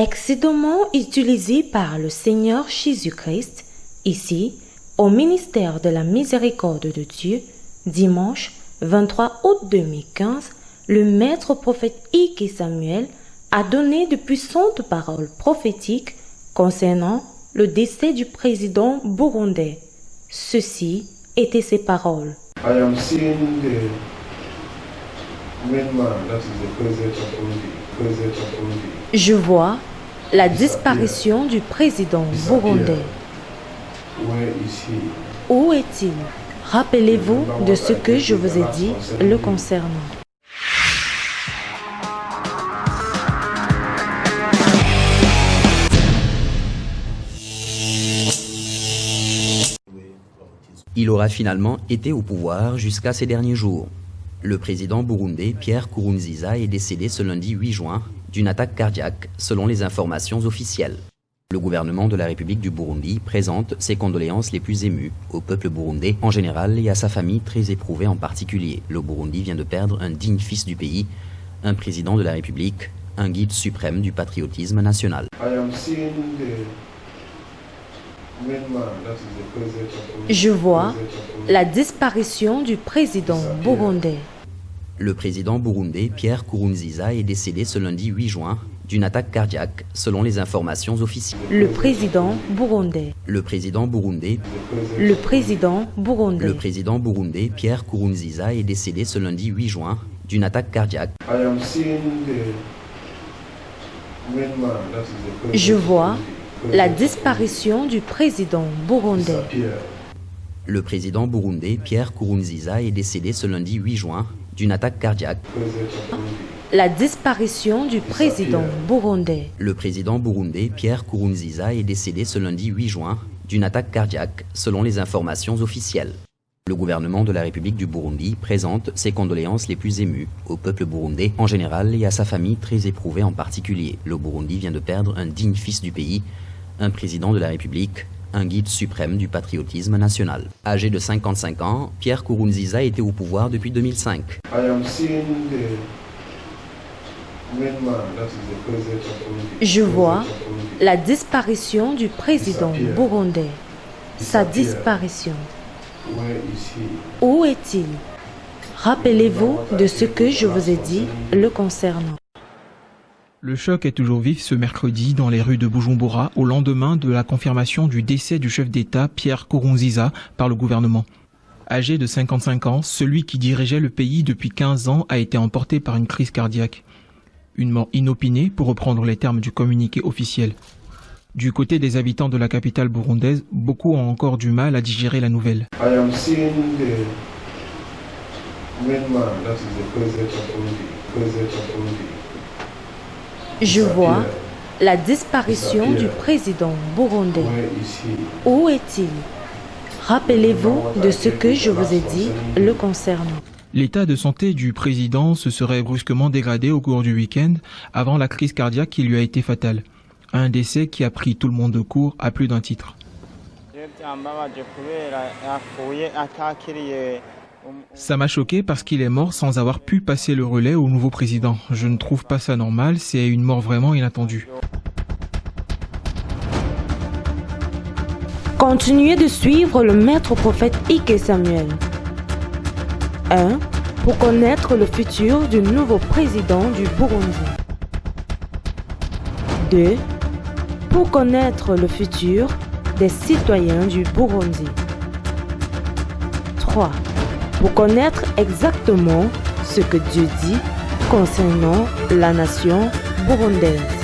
Excédemment utilisé par le Seigneur Jésus-Christ, ici, au ministère de la miséricorde de Dieu, dimanche 23 août 2015, le maître prophète Ike Samuel a donné de puissantes paroles prophétiques concernant le décès du président burundais. Ceci étaient ses paroles. I am seeing the main man, that is the president of Burundi. Je vois la disparition du président burundais. Where is he? Où est-il? Rappelez-vous de ce que je vous ai dit le concernant. Il aura finalement été au pouvoir jusqu'à ces derniers jours. Le président burundais Pierre Nkurunziza est décédé ce lundi 8 juin d'une attaque cardiaque, selon les informations officielles. Le gouvernement de la République du Burundi présente ses condoléances les plus émues au peuple burundais en général et à sa famille très éprouvée en particulier. Le Burundi vient de perdre un digne fils du pays, un président de la République, un guide suprême du patriotisme national. Je vois la disparition du président burundais. Le président burundais Pierre Nkurunziza est décédé ce lundi 8 juin d'une attaque cardiaque, selon les informations officielles. Le président burundais. Le président burundais Pierre Nkurunziza est décédé ce lundi 8 juin d'une attaque cardiaque. Je vois la disparition du président burundais. Le président burundais Pierre Nkurunziza est décédé ce lundi 8 juin d'une attaque cardiaque. La disparition du président burundais. Le président burundais Pierre Nkurunziza est décédé ce lundi 8 juin d'une attaque cardiaque, selon les informations officielles. Le gouvernement de la République du Burundi présente ses condoléances les plus émues au peuple burundais en général et à sa famille très éprouvée en particulier. Le Burundi vient de perdre un digne fils du pays, un président de la République, un guide suprême du patriotisme national. Âgé de 55 ans, Pierre Nkurunziza était au pouvoir depuis 2005. Je vois la disparition du président burundais. Sa disparition. Où est-il? Rappelez-vous de ce que je vous ai dit le concernant. Le choc est toujours vif ce mercredi dans les rues de Bujumbura au lendemain de la confirmation du décès du chef d'État Pierre Nkurunziza par le gouvernement. Âgé de 55 ans, celui qui dirigeait le pays depuis 15 ans a été emporté par une crise cardiaque. Une mort inopinée, pour reprendre les termes du communiqué officiel. Du côté des habitants de la capitale burundaise, beaucoup ont encore du mal à digérer la nouvelle. Je vois la disparition du président burundais. Où est-il? Rappelez-vous de ce que je vous ai dit le concernant. L'état de santé du président se serait brusquement dégradé au cours du week-end avant la crise cardiaque qui lui a été fatale. Un décès qui a pris tout le monde de court à plus d'un titre. Ça m'a choqué parce qu'il est mort sans avoir pu passer le relais au nouveau président. Je ne trouve pas ça normal, c'est une mort vraiment inattendue. Continuez de suivre le maître prophète Ike Samuel. 1. Pour connaître le futur du nouveau président du Burundi. 2. Pour connaître le futur des citoyens du Burundi. 3. Pour connaître exactement ce que Dieu dit concernant la nation burundaise.